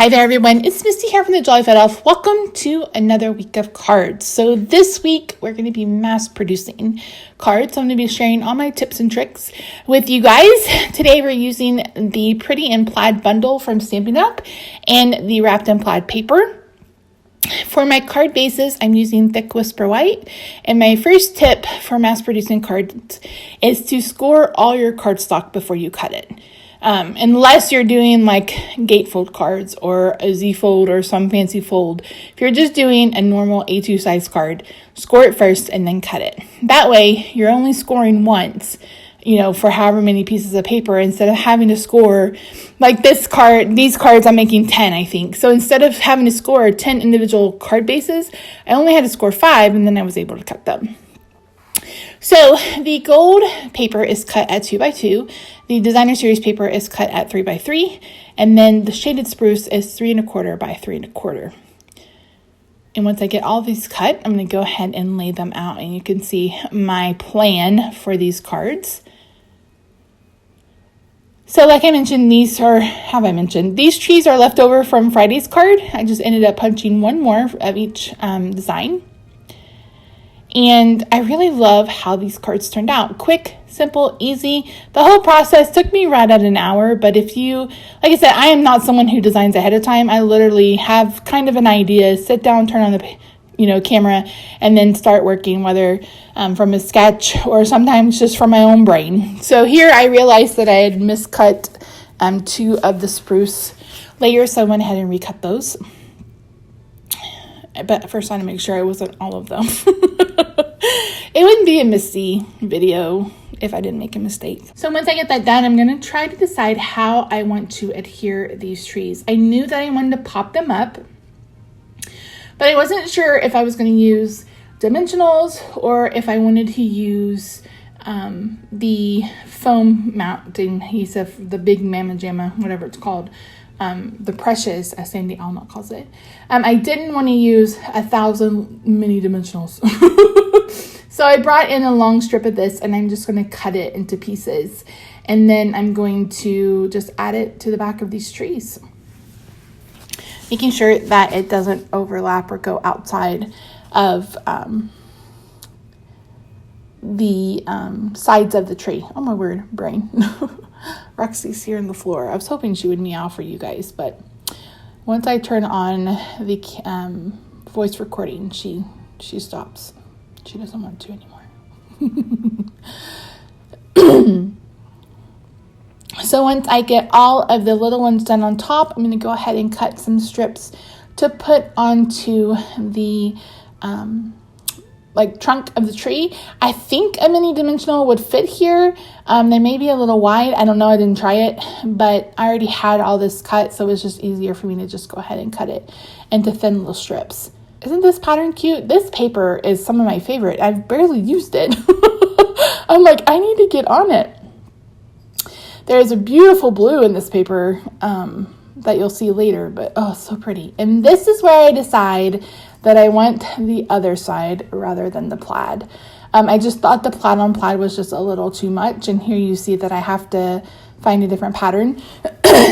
Hi there, everyone. It's Misty here from TheJollyFatElf. Welcome to another week of cards. So this week, we're going to be mass producing cards. I'm going to be sharing all my tips and tricks with you guys. Today, we're using the Pretty in Plaid bundle from Stampin' Up! And the Wrapped in Plaid paper. For my card bases, I'm using Thick Whisper White. And my first tip for mass producing cards is to score all your cardstock before you cut it. Unless you're doing like gatefold cards or a Z fold or some fancy fold. If you're just doing a normal A2 size card, score it first and then cut it. That way, you're only scoring once, for however many pieces of paper, instead of having to score like these cards I'm making 10, I think. So instead of having to score 10 individual card bases, I only had to score 5 and then I was able to cut them. So the gold paper is cut at 2x2. The designer series paper is cut at 3x3. And then the shaded spruce is 3 1/4 by 3 1/4. And once I get all these cut, I'm going to go ahead and lay them out. And you can see my plan for these cards. So like I mentioned, these trees are left over from Friday's card. I just ended up punching one more of each design. And I really love how these cards turned out. Quick, simple, easy. The whole process took me right at an hour. But like I said, I am not someone who designs ahead of time. I literally have kind of an idea, sit down, turn on the camera, and then start working, whether from a sketch or sometimes just from my own brain. So here I realized that I had miscut 2 of the spruce layers, so I went ahead and recut those. But first I had to make sure I wasn't all of them. It wouldn't be a Misty video if I didn't make a mistake. So once I get that done, I'm going to try to decide how I want to adhere these trees. I knew that I wanted to pop them up, but I wasn't sure if I was going to use dimensionals or if I wanted to use the foam mounting adhesive, the big Mamma Jamma, whatever it's called. The Precious, as Sandy Alnott calls it. I didn't want to use 1,000 mini dimensionals. So I brought in a long strip of this and I'm just going to cut it into pieces. And then I'm going to just add it to the back of these trees. Making sure that it doesn't overlap or go outside of the sides of the tree. Oh my word, brain. Roxy's here on the floor. I was hoping she would meow for you guys, but once I turn on the voice recording, she stops. She doesn't want to anymore. So once I get all of the little ones done on top, I'm going to go ahead and cut some strips to put onto the trunk of the tree. I think a mini dimensional would fit here. They may be a little wide. I don't know. I didn't try it, but I already had all this cut, so it was just easier for me to just go ahead and cut it into thin little strips. Isn't this pattern cute? This paper is some of my favorite. I've barely used it. I'm like, I need to get on it. There's a beautiful blue in this paper that you'll see later, but oh, so pretty. And this is where I decide that I want the other side rather than the plaid. I just thought the plaid on plaid was just a little too much. And here you see that I have to find a different pattern.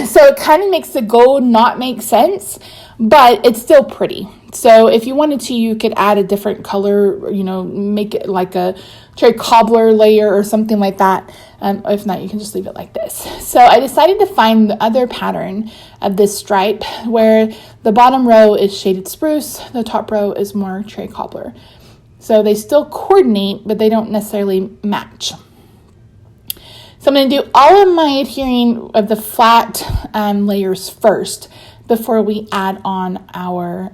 So it kind of makes the gold not make sense, but it's still pretty. So if you wanted to, you could add a different color, make it like a cherry cobbler layer or something like that. If not, you can just leave it like this. So I decided to find the other pattern of this stripe where the bottom row is shaded spruce, the top row is more cherry cobbler. So they still coordinate, but they don't necessarily match. So I'm going to do all of my adhering of the flat layers first before we add on our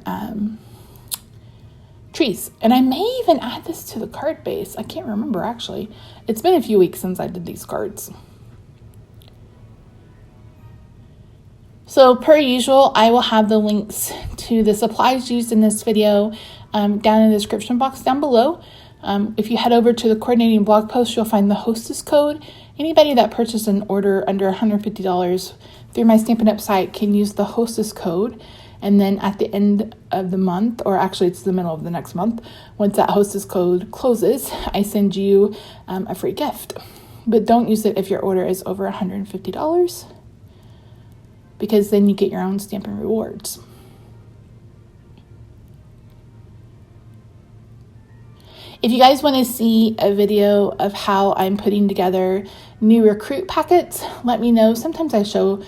trees. And I may even add this to the card base. I can't remember actually. It's been a few weeks since I did these cards. So per usual, I will have the links to the supplies used in this video down in the description box down below. If you head over to the coordinating blog post, you'll find the hostess code. Anybody that purchased an order under $150 through my Stampin' Up! Site can use the hostess code. And then at the end of the month, or actually it's the middle of the next month, once that hostess code closes, I send you a free gift. But don't use it if your order is over $150. because then you get your own stamping rewards. If you guys want to see a video of how I'm putting together new recruit packets, let me know. Sometimes I show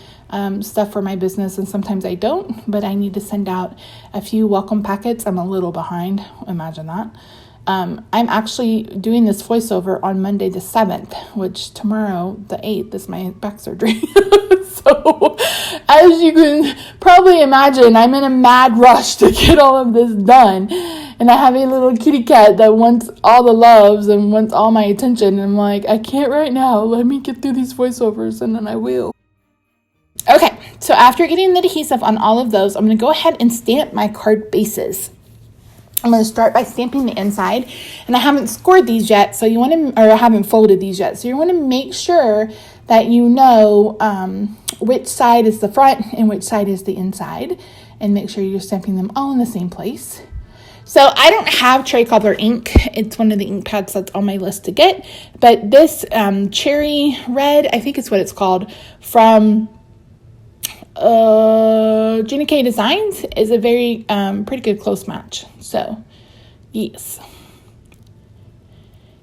stuff for my business and sometimes I don't, but I need to send out a few welcome packets. I'm a little behind, imagine that. I'm actually doing this voiceover on Monday the 7th, which tomorrow the 8th is my back surgery. So as you can probably imagine, I'm in a mad rush to get all of this done. And I have a little kitty cat that wants all the loves and wants all my attention. And I'm like, I can't right now. Let me get through these voiceovers and then I will. Okay, so after getting the adhesive on all of those, I'm going to go ahead and stamp my card bases. I'm going to start by stamping the inside, and I haven't scored these yet, so you want to, or I haven't folded these yet, so you want to make sure that you know which side is the front and which side is the inside, and make sure you're stamping them all in the same place. So I don't have Cherry Cobbler ink. It's one of the ink pads that's on my list to get, but this cherry red, I think it's what it's called, from Gina K Designs, is a very pretty good close match. So yes,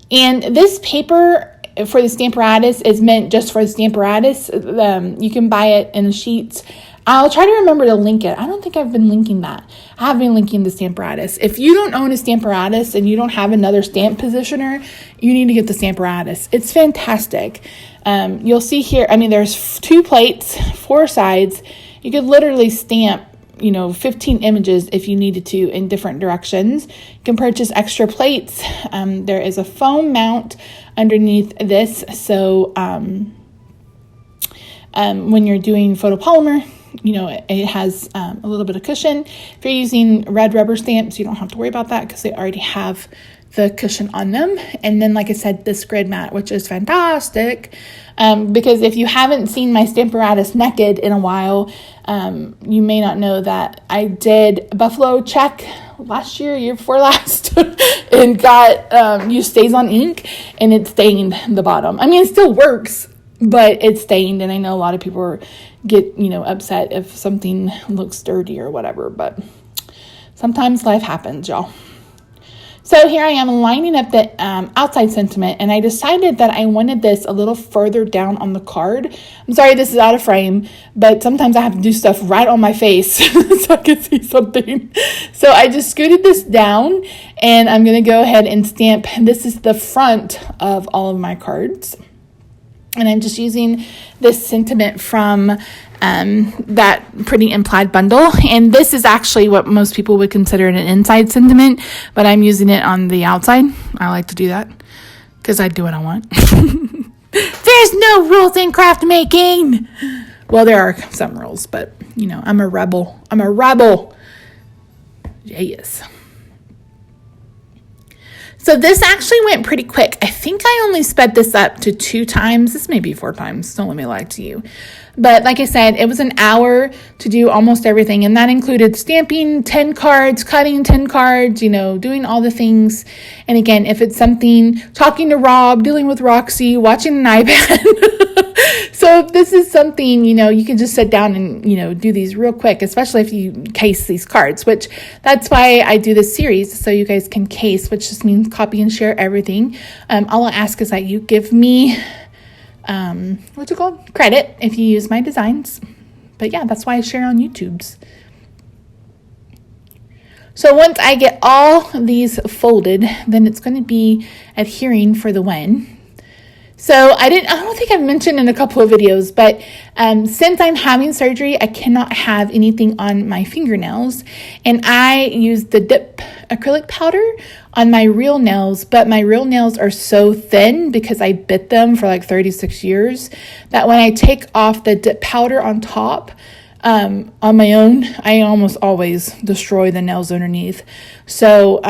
and this paper for the Stamparatus is meant just for the Stamparatus. You can buy it in the sheets. I'll try to remember to link it. I don't think I've been linking that. I have been linking the Stamparatus. If you don't own a Stamparatus and you don't have another stamp positioner, you need to get the Stamparatus. It's fantastic. You'll see here, I mean, there's 2 plates, 4 sides. You could literally stamp, 15 images if you needed to in different directions. You can purchase extra plates. There is a foam mount underneath this. So when you're doing photopolymer, it has a little bit of cushion. If you're using red rubber stamps, you don't have to worry about that because they already have the cushion on them. And then, like I said, this grid mat, which is fantastic, because if you haven't seen my Stamparatus naked in a while, you may not know that I did Buffalo check last year before last, and got used StazOn ink, and it stained the bottom. I mean, it still works, but it's stained, and I know a lot of people get upset if something looks dirty or whatever, but sometimes life happens, y'all. So here I am lining up the outside sentiment, and I decided that I wanted this a little further down on the card. I'm sorry this is out of frame, but sometimes I have to do stuff right on my face so I can see something. So I just scooted this down, and I'm going to go ahead and stamp. This is the front of all of my cards. And I'm just using this sentiment from that pretty implied bundle. And this is actually what most people would consider an inside sentiment, but I'm using it on the outside. I like to do that because I do what I want. There's no rules in craft making. Well, there are some rules, but I'm a rebel. Yes. So this actually went pretty quick. I think I only sped this up to 2 times. This may be 4 times. Don't let me lie to you. But like I said, it was an hour to do almost everything. And that included stamping 10 cards, cutting 10 cards, doing all the things. And again, if it's something, talking to Rob, dealing with Roxy, watching an iPad. So if this is something, you can just sit down and, do these real quick, especially if you case these cards, which that's why I do this series, so you guys can case, which just means copy and share everything. All I ask is that you give me, credit if you use my designs. But yeah, that's why I share on YouTube's. So once I get all these folded, then it's going to be adhering for the win. So I don't think I've mentioned in a couple of videos, but since I'm having surgery, I cannot have anything on my fingernails. And I use the dip acrylic powder on my real nails, but my real nails are so thin because I bit them for like 36 years that when I take off the dip powder on top, on my own, I almost always destroy the nails underneath. So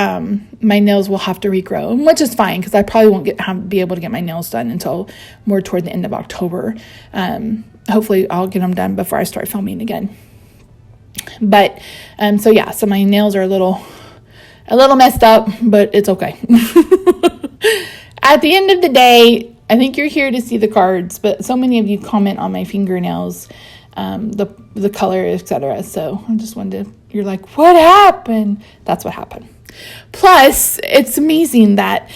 my nails will have to regrow, which is fine because I probably won't be able to get my nails done until more toward the end of October. Hopefully I'll get them done before I start filming again. But so my nails are a little messed up, but it's okay. At the end of the day, I think you're here to see the cards, but so many of you comment on my fingernails. the color, etc. So I just wanted to, you're like, what happened? That's what happened. Plus, it's amazing that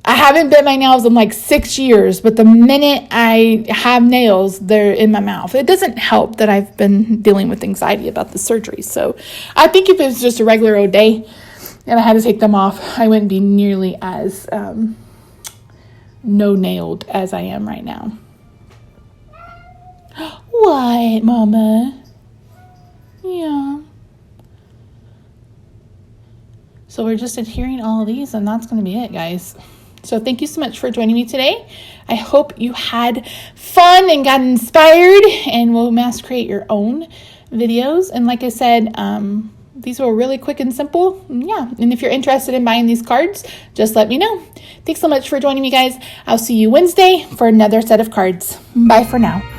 I haven't bit my nails in like 6 years, but the minute I have nails, they're in my mouth. It doesn't help that I've been dealing with anxiety about the surgery. So I think if it was just a regular old day and I had to take them off, I wouldn't be nearly as no-nailed as I am right now. What, Mama? Yeah. So we're just adhering all of these, and that's going to be it, guys. So thank you so much for joining me today. I hope you had fun and got inspired and will mass create your own videos. And like I said, these were really quick and simple. Yeah. And if you're interested in buying these cards, just let me know. Thanks so much for joining me, guys. I'll see you Wednesday for another set of cards. Bye for now.